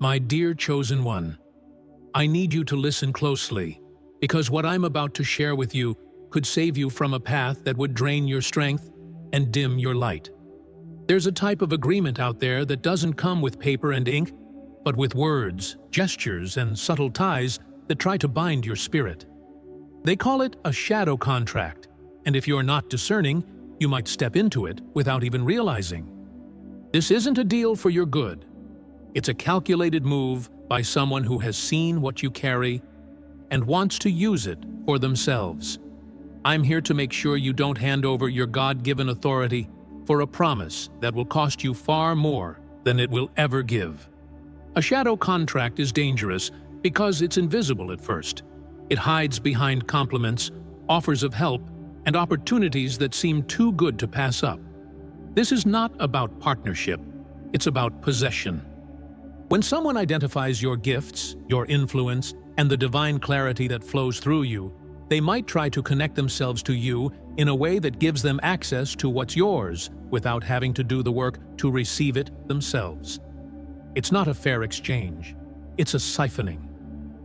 My dear chosen one, I need you to listen closely, because what I'm about to share with you could save you from a path that would drain your strength and dim your light. There's a type of agreement out there that doesn't come with paper and ink, but with words, gestures, and subtle ties that try to bind your spirit. They call it a shadow contract, and if you're not discerning, you might step into it without even realizing. This isn't a deal for your good. It's a calculated move by someone who has seen what you carry and wants to use it for themselves. I'm here to make sure you don't hand over your God-given authority for a promise that will cost you far more than it will ever give. A shadow contract is dangerous because it's invisible at first. It hides behind compliments, offers of help, and opportunities that seem too good to pass up. This is not about partnership, it's about possession. When someone identifies your gifts, your influence, and the divine clarity that flows through you, they might try to connect themselves to you in a way that gives them access to what's yours without having to do the work to receive it themselves. It's not a fair exchange, it's a siphoning.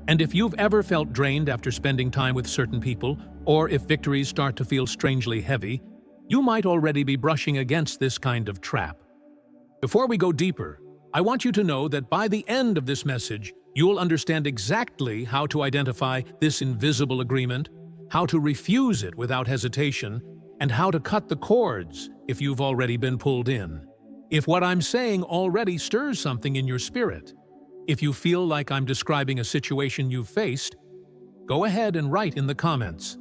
And if you've ever felt drained after spending time with certain people, or if victories start to feel strangely heavy, you might already be brushing against this kind of trap. Before we go deeper, I want you to know that by the end of this message, you'll understand exactly how to identify this invisible agreement, how to refuse it without hesitation, and how to cut the cords if you've already been pulled in. If what I'm saying already stirs something in your spirit, if you feel like I'm describing a situation you've faced, go ahead and write in the comments,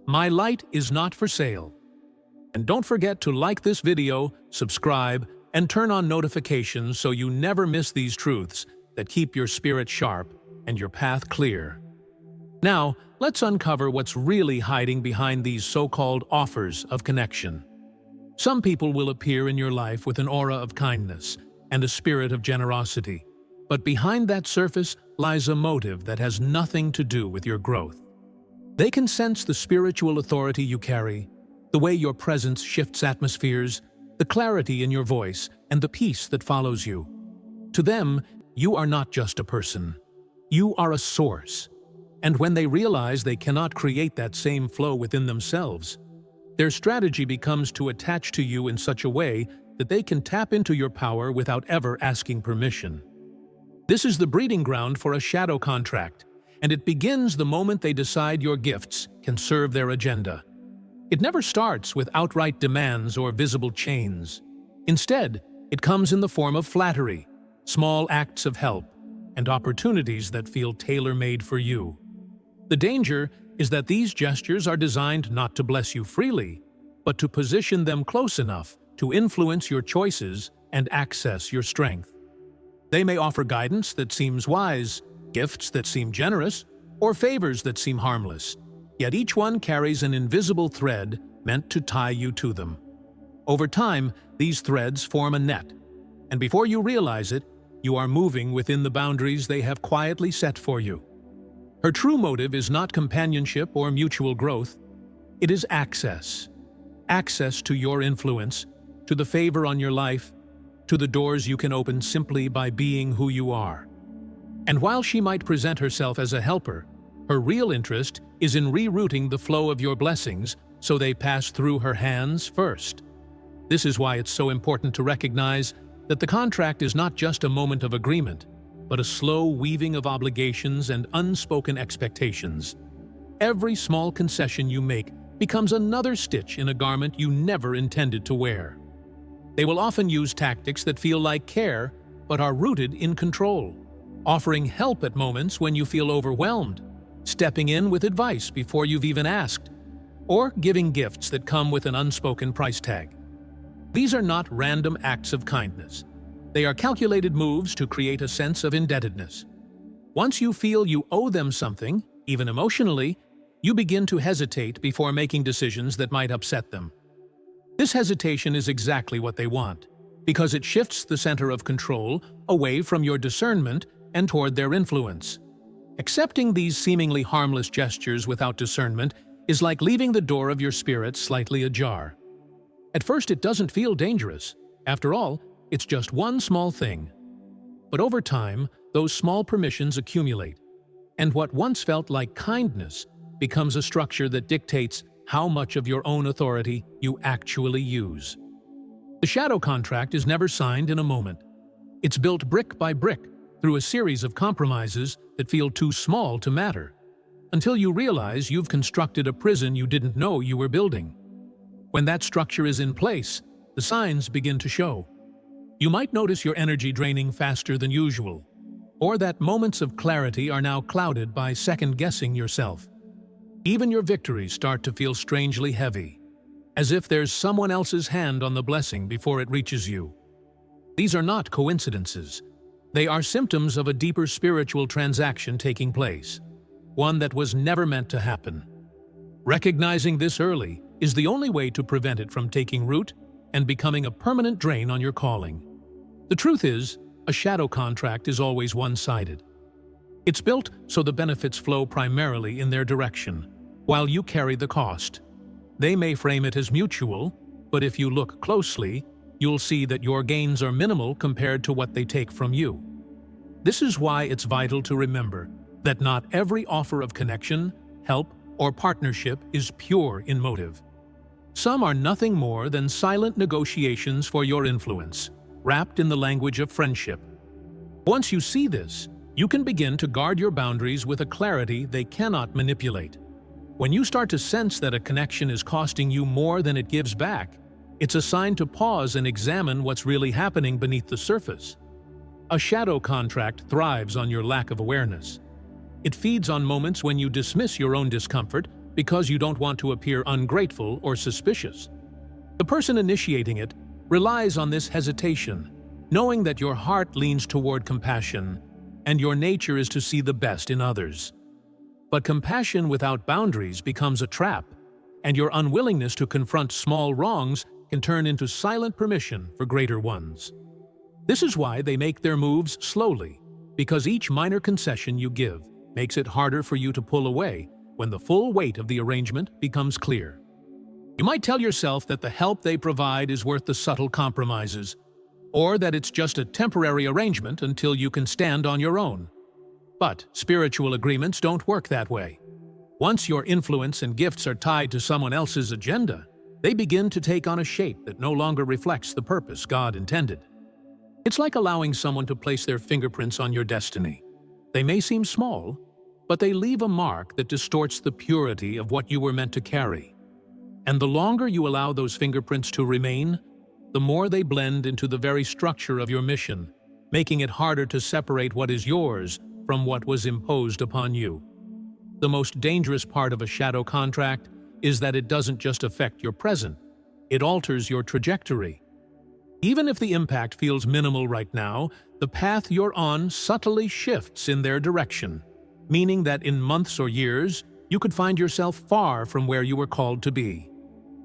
"My light is not for sale." And don't forget to like this video, subscribe, and turn on notifications so you never miss these truths that keep your spirit sharp and your path clear. Now, let's uncover what's really hiding behind these so-called offers of connection. Some people will appear in your life with an aura of kindness and a spirit of generosity, but behind that surface lies a motive that has nothing to do with your growth. They can sense the spiritual authority you carry, the way your presence shifts atmospheres, the clarity in your voice, and the peace that follows you. To them, you are not just a person. You are a source. And when they realize they cannot create that same flow within themselves, their strategy becomes to attach to you in such a way that they can tap into your power without ever asking permission. This is the breeding ground for a shadow contract, and it begins the moment they decide your gifts can serve their agenda. It never starts with outright demands or visible chains. Instead, it comes in the form of flattery, small acts of help, and opportunities that feel tailor-made for you. The danger is that these gestures are designed not to bless you freely, but to position them close enough to influence your choices and access your strength. They may offer guidance that seems wise, gifts that seem generous, or favors that seem harmless. Yet each one carries an invisible thread meant to tie you to them. Over time, these threads form a net, and before you realize it, you are moving within the boundaries they have quietly set for you. Her true motive is not companionship or mutual growth. It is access. Access to your influence, to the favor on your life, to the doors you can open simply by being who you are. And while she might present herself as a helper, her real interest is in rerouting the flow of your blessings so they pass through her hands first. This is why it's so important to recognize that the contract is not just a moment of agreement, but a slow weaving of obligations and unspoken expectations. Every small concession you make becomes another stitch in a garment you never intended to wear. They will often use tactics that feel like care, but are rooted in control, offering help at moments when you feel overwhelmed, stepping in with advice before you've even asked, or giving gifts that come with an unspoken price tag. These are not random acts of kindness. They are calculated moves to create a sense of indebtedness. Once you feel you owe them something, even emotionally, you begin to hesitate before making decisions that might upset them. This hesitation is exactly what they want, because it shifts the center of control away from your discernment and toward their influence. Accepting these seemingly harmless gestures without discernment is like leaving the door of your spirit slightly ajar. At first, it doesn't feel dangerous. After all, it's just one small thing. But over time, those small permissions accumulate, and what once felt like kindness becomes a structure that dictates how much of your own authority you actually use. The shadow contract is never signed in a moment. It's built brick by brick through a series of compromises that feel too small to matter, until you realize you've constructed a prison you didn't know you were building. When that structure is in place, the signs begin to show. You might notice your energy draining faster than usual, or that moments of clarity are now clouded by second-guessing yourself. Even your victories start to feel strangely heavy, as if there's someone else's hand on the blessing before it reaches you. These are not coincidences. They are symptoms of a deeper spiritual transaction taking place, one that was never meant to happen. Recognizing this early is the only way to prevent it from taking root and becoming a permanent drain on your calling. The truth is, a shadow contract is always one-sided. It's built so the benefits flow primarily in their direction, while you carry the cost. They may frame it as mutual, but if you look closely, you'll see that your gains are minimal compared to what they take from you. This is why it's vital to remember that not every offer of connection, help, or partnership is pure in motive. Some are nothing more than silent negotiations for your influence, wrapped in the language of friendship. Once you see this, you can begin to guard your boundaries with a clarity they cannot manipulate. When you start to sense that a connection is costing you more than it gives back, it's a sign to pause and examine what's really happening beneath the surface. A shadow contract thrives on your lack of awareness. It feeds on moments when you dismiss your own discomfort because you don't want to appear ungrateful or suspicious. The person initiating it relies on this hesitation, knowing that your heart leans toward compassion and your nature is to see the best in others. But compassion without boundaries becomes a trap, and your unwillingness to confront small wrongs can turn into silent permission for greater ones. This is why they make their moves slowly, because each minor concession you give makes it harder for you to pull away when the full weight of the arrangement becomes clear. You might tell yourself that the help they provide is worth the subtle compromises, or that it's just a temporary arrangement until you can stand on your own. But spiritual agreements don't work that way. Once your influence and gifts are tied to someone else's agenda, they begin to take on a shape that no longer reflects the purpose God intended. It's like allowing someone to place their fingerprints on your destiny. They may seem small, but they leave a mark that distorts the purity of what you were meant to carry. And the longer you allow those fingerprints to remain, the more they blend into the very structure of your mission, making it harder to separate what is yours from what was imposed upon you. The most dangerous part of a shadow contract is that it doesn't just affect your present, it alters your trajectory. Even if the impact feels minimal right now, the path you're on subtly shifts in their direction, meaning that in months or years, you could find yourself far from where you were called to be.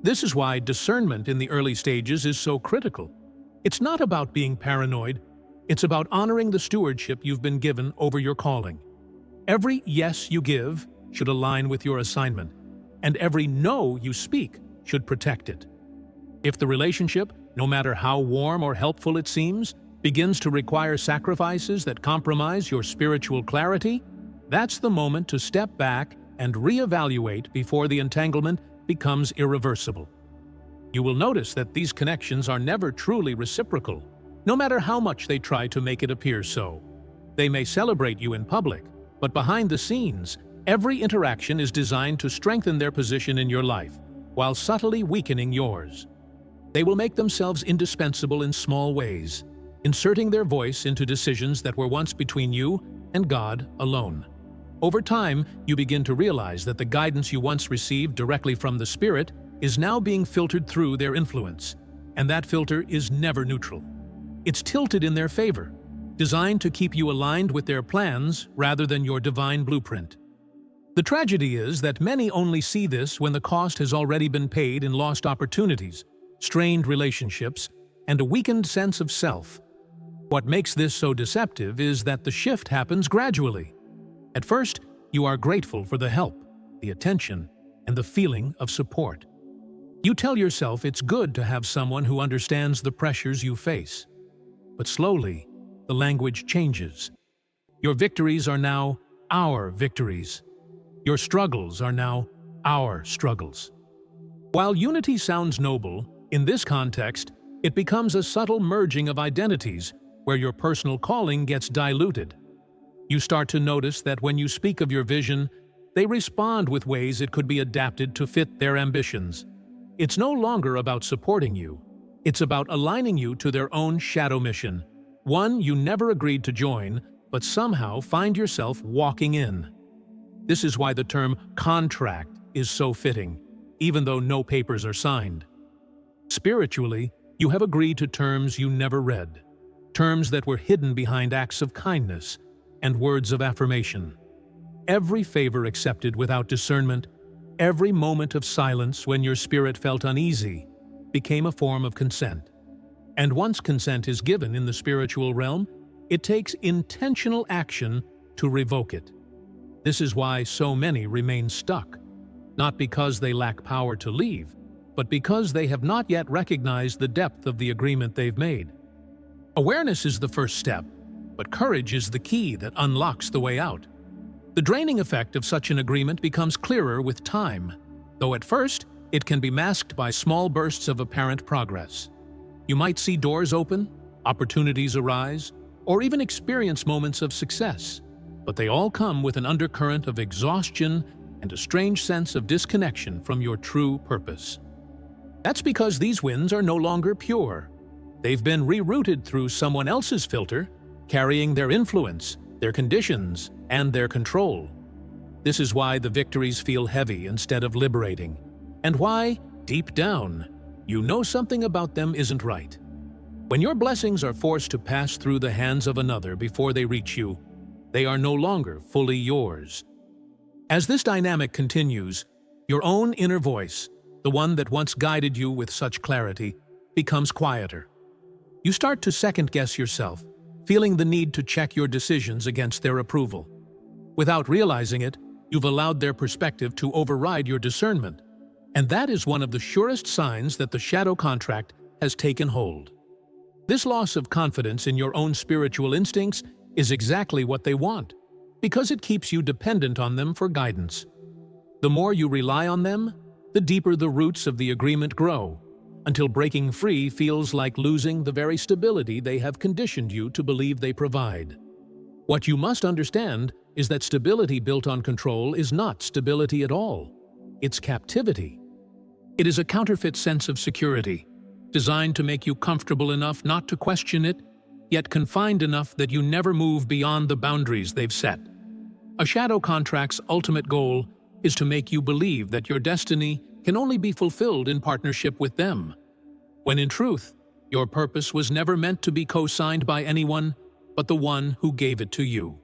This is why discernment in the early stages is so critical. It's not about being paranoid, it's about honoring the stewardship you've been given over your calling. Every yes you give should align with your assignment, and every no you speak should protect it. If the relationship, no matter how warm or helpful it seems, begins to require sacrifices that compromise your spiritual clarity, that's the moment to step back and reevaluate before the entanglement becomes irreversible. You will notice that these connections are never truly reciprocal, no matter how much they try to make it appear so. They may celebrate you in public, but behind the scenes, every interaction is designed to strengthen their position in your life, while subtly weakening yours. They will make themselves indispensable in small ways, inserting their voice into decisions that were once between you and God alone. Over time, you begin to realize that the guidance you once received directly from the Spirit is now being filtered through their influence, and that filter is never neutral. It's tilted in their favor, designed to keep you aligned with their plans rather than your divine blueprint. The tragedy is that many only see this when the cost has already been paid in lost opportunities, strained relationships, and a weakened sense of self. What makes this so deceptive is that the shift happens gradually. At first, you are grateful for the help, the attention, and the feeling of support. You tell yourself it's good to have someone who understands the pressures you face. But slowly, the language changes. Your victories are now our victories. Your struggles are now our struggles. While unity sounds noble, in this context, it becomes a subtle merging of identities where your personal calling gets diluted. You start to notice that when you speak of your vision, they respond with ways it could be adapted to fit their ambitions. It's no longer about supporting you. It's about aligning you to their own shadow mission, one you never agreed to join, but somehow find yourself walking in. This is why the term contract is so fitting, even though no papers are signed. Spiritually, you have agreed to terms you never read, terms that were hidden behind acts of kindness and words of affirmation. Every favor accepted without discernment, every moment of silence when your spirit felt uneasy, became a form of consent. And once consent is given in the spiritual realm, it takes intentional action to revoke it. This is why so many remain stuck, not because they lack power to leave, but because they have not yet recognized the depth of the agreement they've made. Awareness is the first step, but courage is the key that unlocks the way out. The draining effect of such an agreement becomes clearer with time, though at first it can be masked by small bursts of apparent progress. You might see doors open, opportunities arise, or even experience moments of success, but they all come with an undercurrent of exhaustion and a strange sense of disconnection from your true purpose. That's because these wins are no longer pure. They've been rerouted through someone else's filter, carrying their influence, their conditions, and their control. This is why the victories feel heavy instead of liberating, and why, deep down, you know something about them isn't right. When your blessings are forced to pass through the hands of another before they reach you, they are no longer fully yours. As this dynamic continues, your own inner voice, the one that once guided you with such clarity, becomes quieter. You start to second-guess yourself, feeling the need to check your decisions against their approval. Without realizing it, you've allowed their perspective to override your discernment, and that is one of the surest signs that the shadow contract has taken hold. This loss of confidence in your own spiritual instincts is exactly what they want, because it keeps you dependent on them for guidance. The more you rely on them, the deeper the roots of the agreement grow, until breaking free feels like losing the very stability they have conditioned you to believe they provide. What you must understand is that stability built on control is not stability at all. It's captivity. It is a counterfeit sense of security, designed to make you comfortable enough not to question it, yet confined enough that you never move beyond the boundaries they've set. A shadow contract's ultimate goal is to make you believe that your destiny can only be fulfilled in partnership with them, when in truth, your purpose was never meant to be co-signed by anyone but the one who gave it to you.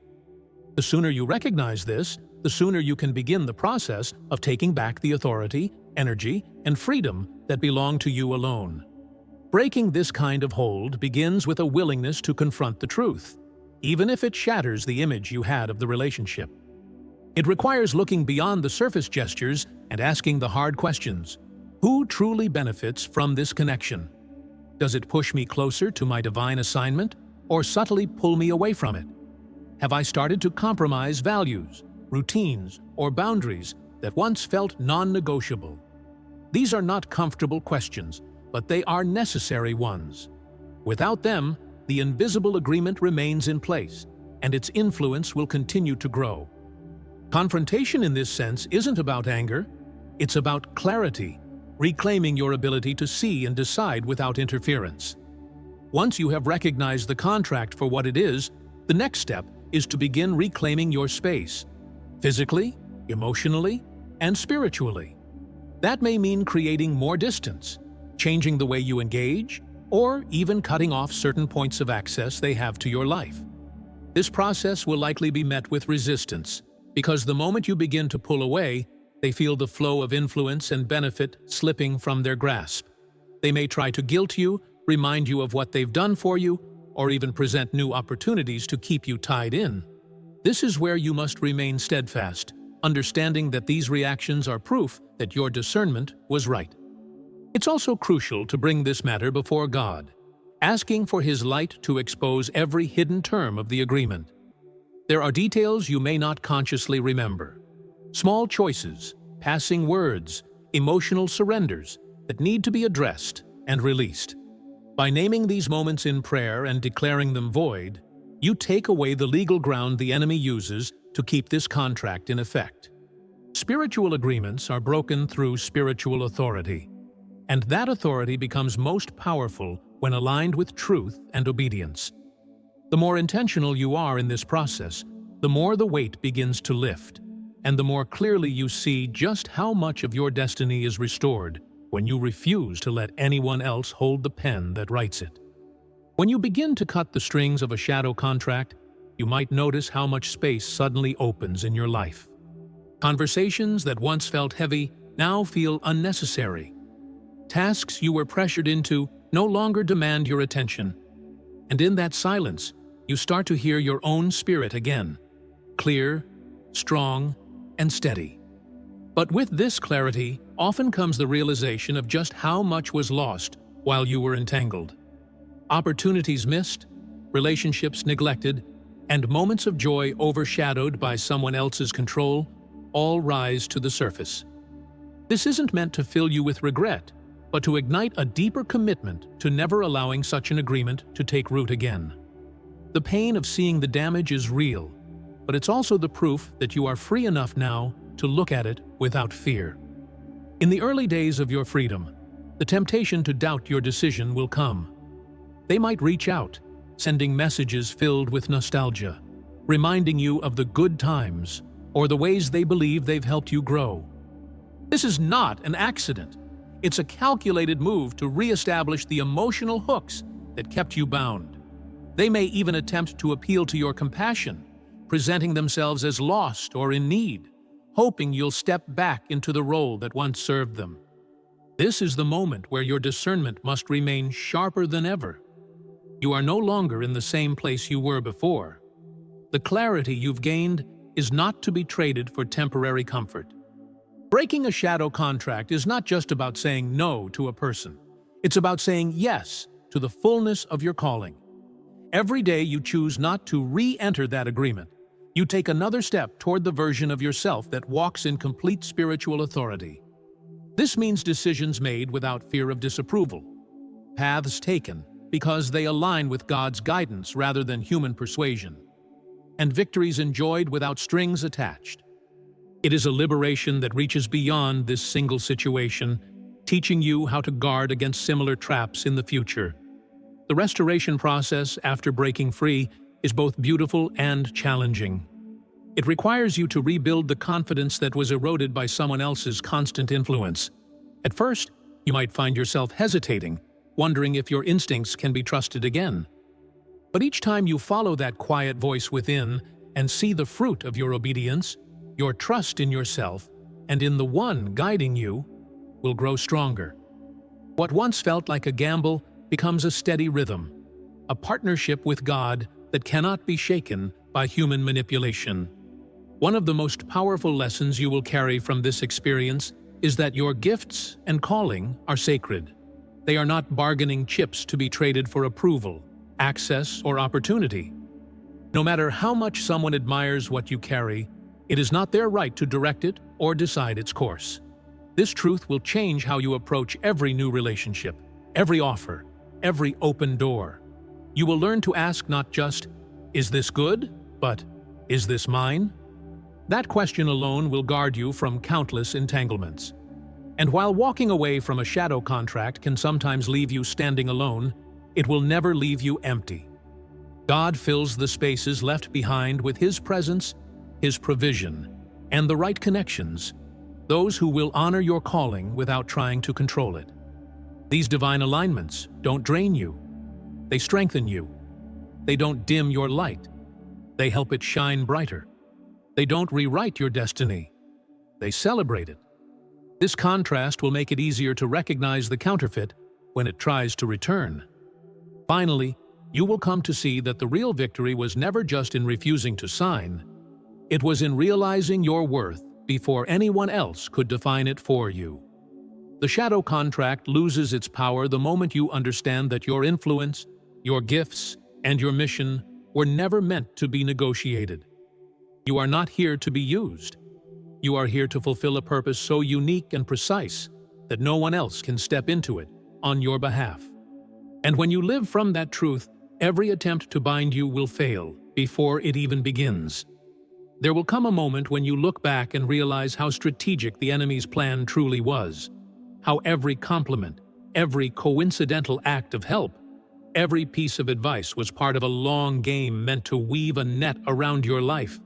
The sooner you recognize this, the sooner you can begin the process of taking back the authority, energy, and freedom that belong to you alone. Breaking this kind of hold begins with a willingness to confront the truth, even if it shatters the image you had of the relationship. It requires looking beyond the surface gestures and asking the hard questions. Who truly benefits from this connection? Does it push me closer to my divine assignment, or subtly pull me away from it? Have I started to compromise values, routines, or boundaries that once felt non-negotiable? These are not comfortable questions, but they are necessary ones. Without them, the invisible agreement remains in place, and its influence will continue to grow. Confrontation in this sense isn't about anger, it's about clarity, reclaiming your ability to see and decide without interference. Once you have recognized the contract for what it is, the next step is to begin reclaiming your space, physically, emotionally, and spiritually. That may mean creating more distance, changing the way you engage, or even cutting off certain points of access they have to your life. This process will likely be met with resistance, because the moment you begin to pull away, they feel the flow of influence and benefit slipping from their grasp. They may try to guilt you, remind you of what they've done for you, or even present new opportunities to keep you tied in. This is where you must remain steadfast, understanding that these reactions are proof that your discernment was right. It's also crucial to bring this matter before God, asking for His light to expose every hidden term of the agreement. There are details you may not consciously remember. Small choices, passing words, emotional surrenders that need to be addressed and released. By naming these moments in prayer and declaring them void, you take away the legal ground the enemy uses to keep this contract in effect. Spiritual agreements are broken through spiritual authority, and that authority becomes most powerful when aligned with truth and obedience. The more intentional you are in this process, the more the weight begins to lift, and the more clearly you see just how much of your destiny is restored when you refuse to let anyone else hold the pen that writes it. When you begin to cut the strings of a shadow contract, you might notice how much space suddenly opens in your life. Conversations that once felt heavy now feel unnecessary. Tasks you were pressured into no longer demand your attention. And in that silence, you start to hear your own spirit again, clear, strong, and steady. But with this clarity often comes the realization of just how much was lost while you were entangled. Opportunities missed, relationships neglected, and moments of joy overshadowed by someone else's control all rise to the surface. This isn't meant to fill you with regret, but to ignite a deeper commitment to never allowing such an agreement to take root again. The pain of seeing the damage is real, but it's also the proof that you are free enough now to look at it without fear. In the early days of your freedom, the temptation to doubt your decision will come. They might reach out, sending messages filled with nostalgia, reminding you of the good times or the ways they believe they've helped you grow. This is not an accident. It's a calculated move to reestablish the emotional hooks that kept you bound. They may even attempt to appeal to your compassion, presenting themselves as lost or in need, hoping you'll step back into the role that once served them. This is the moment where your discernment must remain sharper than ever. You are no longer in the same place you were before. The clarity you've gained is not to be traded for temporary comfort. Breaking a shadow contract is not just about saying no to a person. It's about saying yes to the fullness of your calling. Every day you choose not to re-enter that agreement, you take another step toward the version of yourself that walks in complete spiritual authority. This means decisions made without fear of disapproval, paths taken because they align with God's guidance rather than human persuasion, and victories enjoyed without strings attached. It is a liberation that reaches beyond this single situation, teaching you how to guard against similar traps in the future. The restoration process after breaking free is both beautiful and challenging. It requires you to rebuild the confidence that was eroded by someone else's constant influence. At first, you might find yourself hesitating, wondering if your instincts can be trusted again. But each time you follow that quiet voice within and see the fruit of your obedience, your trust in yourself and in the one guiding you will grow stronger. What once felt like a gamble becomes a steady rhythm, a partnership with God that cannot be shaken by human manipulation. One of the most powerful lessons you will carry from this experience is that your gifts and calling are sacred. They are not bargaining chips to be traded for approval, access, or opportunity. No matter how much someone admires what you carry, it is not their right to direct it or decide its course. This truth will change how you approach every new relationship, every offer, every open door. You will learn to ask not just, "Is this good?" but, "Is this mine?" That question alone will guard you from countless entanglements. And while walking away from a shadow contract can sometimes leave you standing alone, it will never leave you empty. God fills the spaces left behind with His presence, His provision, and the right connections, those who will honor your calling without trying to control it. These divine alignments don't drain you. They strengthen you. They don't dim your light. They help it shine brighter. They don't rewrite your destiny. They celebrate it. This contrast will make it easier to recognize the counterfeit when it tries to return. Finally, you will come to see that the real victory was never just in refusing to sign. It was in realizing your worth before anyone else could define it for you. The shadow contract loses its power the moment you understand that your influence, your gifts, and your mission were never meant to be negotiated. You are not here to be used. You are here to fulfill a purpose so unique and precise that no one else can step into it on your behalf. And when you live from that truth, every attempt to bind you will fail before it even begins. There will come a moment when you look back and realize how strategic the enemy's plan truly was, how every compliment, every coincidental act of help, every piece of advice was part of a long game meant to weave a net around your life.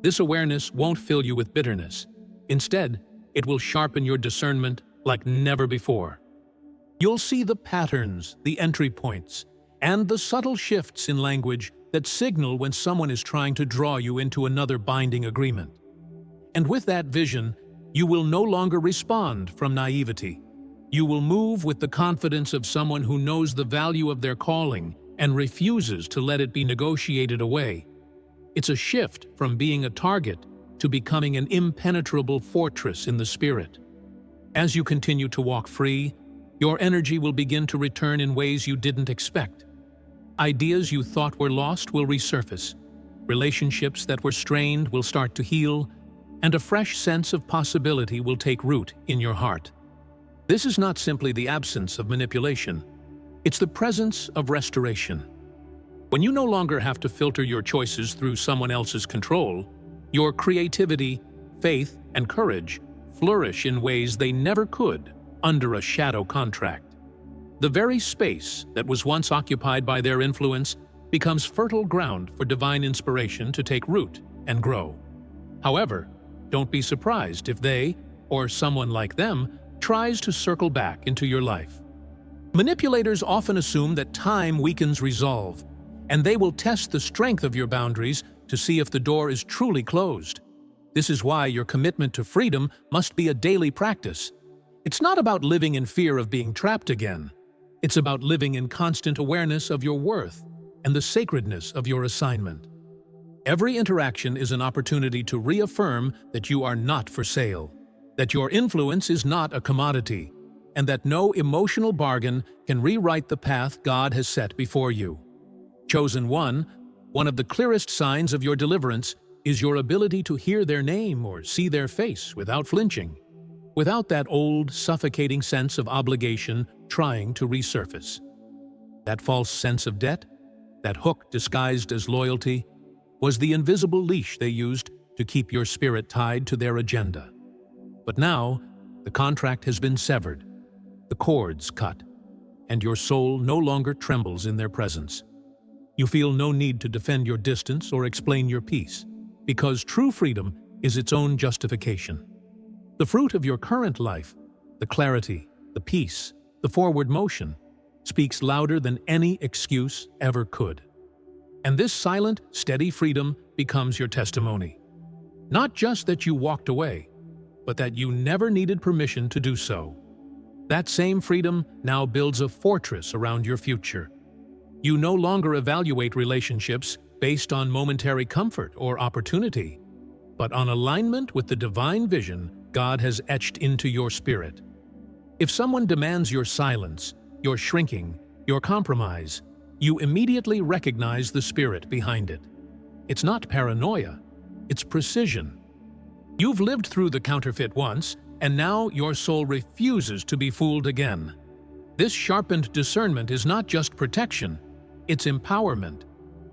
This awareness won't fill you with bitterness. Instead, it will sharpen your discernment like never before. You'll see the patterns, the entry points, and the subtle shifts in language that signal when someone is trying to draw you into another binding agreement. And with that vision, you will no longer respond from naivety. You will move with the confidence of someone who knows the value of their calling and refuses to let it be negotiated away. It's a shift from being a target to becoming an impenetrable fortress in the spirit. As you continue to walk free, your energy will begin to return in ways you didn't expect. Ideas you thought were lost will resurface. Relationships that were strained will start to heal, and a fresh sense of possibility will take root in your heart. This is not simply the absence of manipulation. It's the presence of restoration. When you no longer have to filter your choices through someone else's control, your creativity, faith, and courage flourish in ways they never could under a shadow contract. The very space that was once occupied by their influence becomes fertile ground for divine inspiration to take root and grow. However, don't be surprised if they, or someone like them, tries to circle back into your life. Manipulators often assume that time weakens resolve, and they will test the strength of your boundaries to see if the door is truly closed. This is why your commitment to freedom must be a daily practice. It's not about living in fear of being trapped again. It's about living in constant awareness of your worth and the sacredness of your assignment. Every interaction is an opportunity to reaffirm that you are not for sale, that your influence is not a commodity, and that no emotional bargain can rewrite the path God has set before you. Chosen one of the clearest signs of your deliverance is your ability to hear their name or see their face without flinching, without that old, suffocating sense of obligation trying to resurface. That false sense of debt, that hook disguised as loyalty, was the invisible leash they used to keep your spirit tied to their agenda. But now, the contract has been severed, the cords cut, and your soul no longer trembles in their presence. You feel no need to defend your distance or explain your peace, because true freedom is its own justification. The fruit of your current life, the clarity, the peace, the forward motion, speaks louder than any excuse ever could. And this silent, steady freedom becomes your testimony. Not just that you walked away, but that you never needed permission to do so. That same freedom now builds a fortress around your future. You no longer evaluate relationships based on momentary comfort or opportunity, but on alignment with the divine vision God has etched into your spirit. If someone demands your silence, your shrinking, your compromise, you immediately recognize the spirit behind it. It's not paranoia, it's precision. You've lived through the counterfeit once, and now your soul refuses to be fooled again. This sharpened discernment is not just protection, it's empowerment.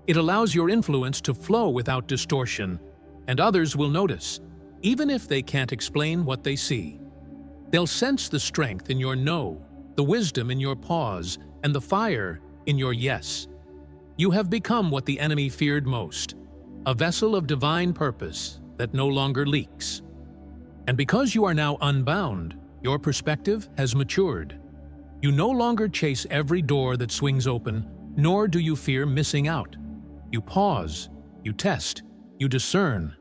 It allows your influence to flow without distortion, and others will notice, even if they can't explain what they see. They'll sense the strength in your no, the wisdom in your pause, and the fire in your yes. You have become what the enemy feared most, a vessel of divine purpose that no longer leaks. And because you are now unbound, your perspective has matured. You no longer chase every door that swings open, nor do you fear missing out. You pause, you test, you discern.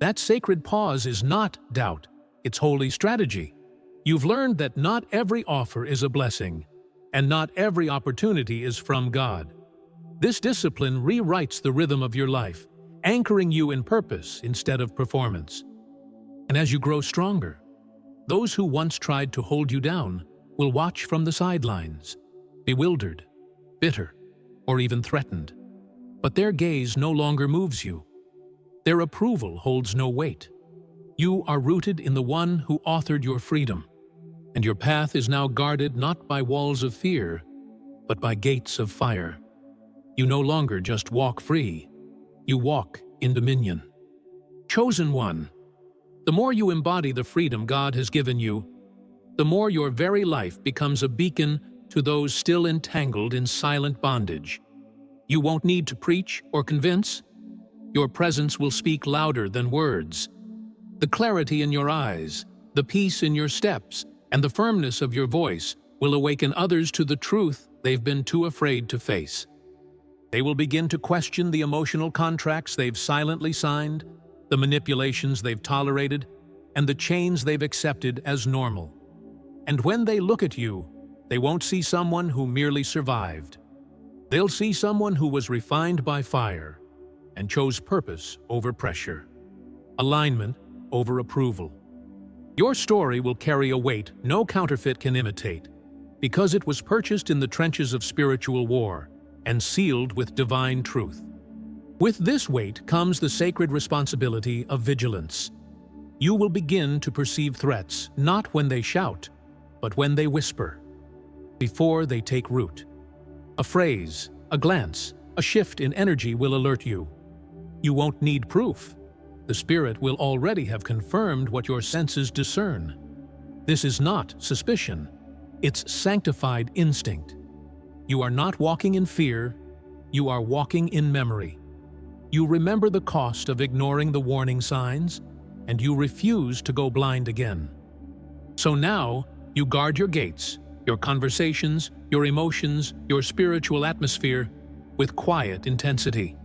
That sacred pause is not doubt, it's holy strategy. You've learned that not every offer is a blessing, and not every opportunity is from God. This discipline rewrites the rhythm of your life, anchoring you in purpose instead of performance. And as you grow stronger, those who once tried to hold you down will watch from the sidelines, bewildered, bitter, or even threatened. But their gaze no longer moves you. Their approval holds no weight. You are rooted in the one who authored your freedom, and your path is now guarded not by walls of fear, but by gates of fire. You no longer just walk free, you walk in dominion. Chosen one, the more you embody the freedom God has given you, the more your very life becomes a beacon to those still entangled in silent bondage. You won't need to preach or convince. Your presence will speak louder than words. The clarity in your eyes, the peace in your steps, and the firmness of your voice will awaken others to the truth they've been too afraid to face. They will begin to question the emotional contracts they've silently signed, the manipulations they've tolerated, and the chains they've accepted as normal. And when they look at you, they won't see someone who merely survived. They'll see someone who was refined by fire and chose purpose over pressure, alignment over approval. Your story will carry a weight no counterfeit can imitate, because it was purchased in the trenches of spiritual war and sealed with divine truth. With this weight comes the sacred responsibility of vigilance. You will begin to perceive threats not when they shout, but when they whisper, before they take root. A phrase, a glance, a shift in energy will alert you. You won't need proof. The Spirit will already have confirmed what your senses discern. This is not suspicion. It's sanctified instinct. You are not walking in fear. You are walking in memory. You remember the cost of ignoring the warning signs, and you refuse to go blind again. So now, you guard your gates, your conversations, your emotions, your spiritual atmosphere with quiet intensity.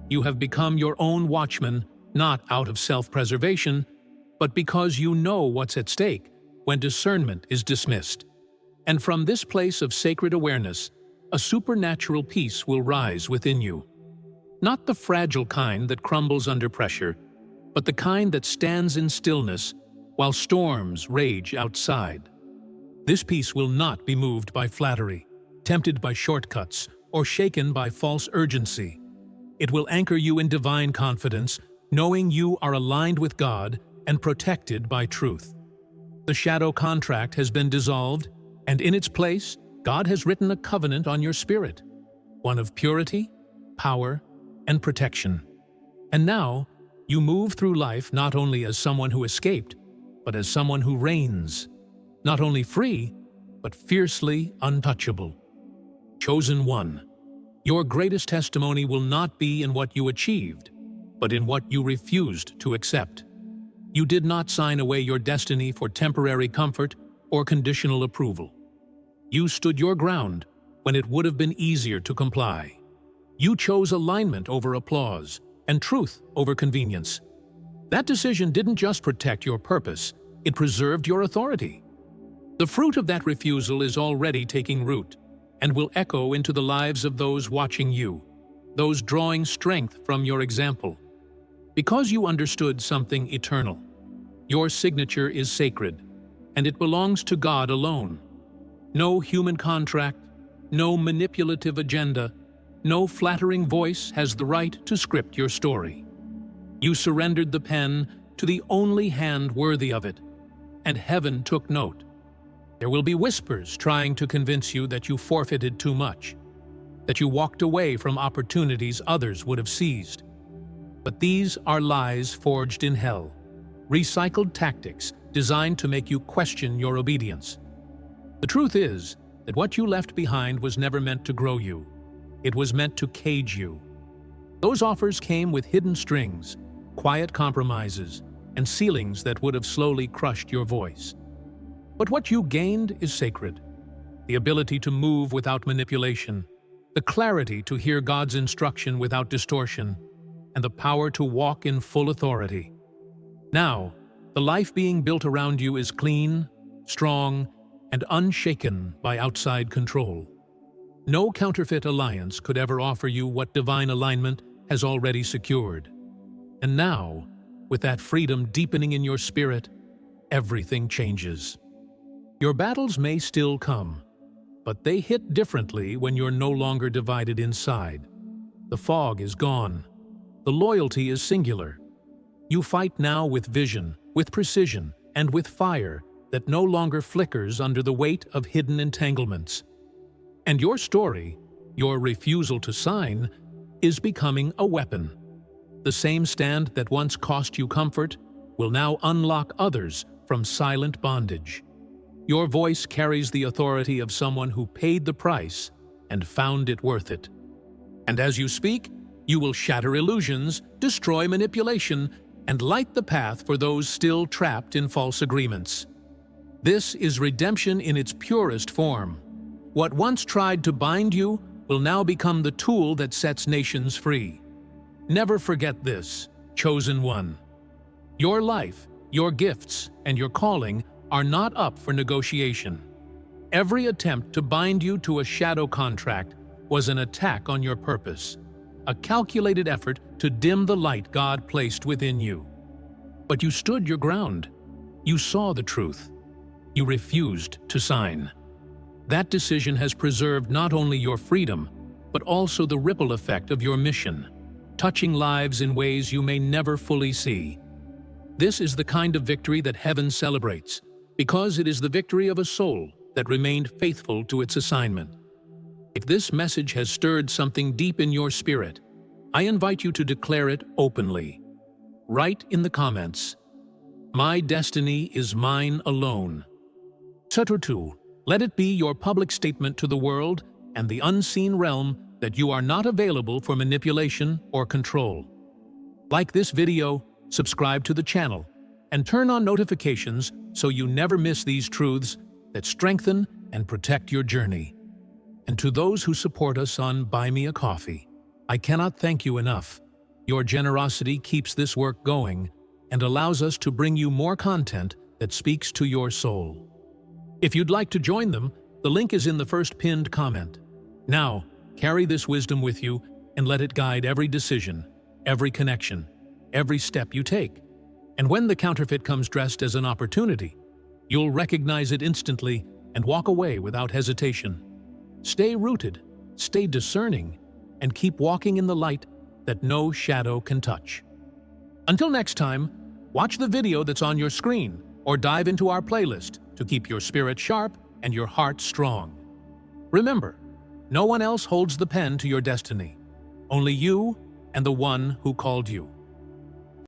You have become your own watchman, not out of self-preservation, but because you know what's at stake when discernment is dismissed. And from this place of sacred awareness, a supernatural peace will rise within you. Not the fragile kind that crumbles under pressure, but the kind that stands in stillness while storms rage outside. This peace will not be moved by flattery, tempted by shortcuts, or shaken by false urgency. It will anchor you in divine confidence, knowing you are aligned with God and protected by truth. The shadow contract has been dissolved, and in its place, God has written a covenant on your spirit, one of purity, power, and protection. And now, you move through life not only as someone who escaped, but as someone who reigns, not only free, but fiercely untouchable. Chosen one, your greatest testimony will not be in what you achieved, but in what you refused to accept. You did not sign away your destiny for temporary comfort or conditional approval. You stood your ground when it would have been easier to comply. You chose alignment over applause and truth over convenience. That decision didn't just protect your purpose, it preserved your authority. The fruit of that refusal is already taking root and will echo into the lives of those watching you, those drawing strength from your example. Because you understood something eternal, your signature is sacred, and it belongs to God alone. No human contract, no manipulative agenda, no flattering voice has the right to script your story. You surrendered the pen to the only hand worthy of it, and heaven took note. There will be whispers trying to convince you that you forfeited too much, that you walked away from opportunities others would have seized. But these are lies forged in hell, recycled tactics designed to make you question your obedience. The truth is that what you left behind was never meant to grow you. It was meant to cage you. Those offers came with hidden strings, quiet compromises, and ceilings that would have slowly crushed your voice. But what you gained is sacred. The ability to move without manipulation, the clarity to hear God's instruction without distortion, and the power to walk in full authority. Now, the life being built around you is clean, strong, and unshaken by outside control. No counterfeit alliance could ever offer you what divine alignment has already secured. And now, with that freedom deepening in your spirit, everything changes. Your battles may still come, but they hit differently when you're no longer divided inside. The fog is gone. the loyalty is singular. You fight now with vision, with precision, and with fire that no longer flickers under the weight of hidden entanglements. And your story, your refusal to sign, is becoming a weapon. The same stand that once cost you comfort will now unlock others from silent bondage. Your voice carries the authority of someone who paid the price and found it worth it. And as you speak, you will shatter illusions, destroy manipulation, and light the path for those still trapped in false agreements. This is redemption in its purest form. What once tried to bind you will now become the tool that sets nations free. Never forget this, chosen one. Your life, your gifts, and your calling are not up for negotiation. Every attempt to bind you to a shadow contract was an attack on your purpose, a calculated effort to dim the light God placed within you. But you stood your ground. You saw the truth. You refused to sign. That decision has preserved not only your freedom, but also the ripple effect of your mission, touching lives in ways you may never fully see. This is the kind of victory that heaven celebrates, because it is the victory of a soul that remained faithful to its assignment. If this message has stirred something deep in your spirit, I invite you to declare it openly. Write in the comments, "My destiny is mine alone." Tututu, let it be your public statement to the world and the unseen realm that you are not available for manipulation or control. Like this video, subscribe to the channel, and turn on notifications so you never miss these truths that strengthen and protect your journey. And to those who support us on Buy Me a Coffee, I cannot thank you enough. Your generosity keeps this work going and allows us to bring you more content that speaks to your soul. If you'd like to join them, the link is in the first pinned comment. Now, carry this wisdom with you and let it guide every decision, every connection, every step you take. And when the counterfeit comes dressed as an opportunity, you'll recognize it instantly and walk away without hesitation. Stay rooted, stay discerning, and keep walking in the light that no shadow can touch. Until next time, watch the video that's on your screen or dive into our playlist to keep your spirit sharp and your heart strong. Remember, no one else holds the pen to your destiny. Only you and the one who called you.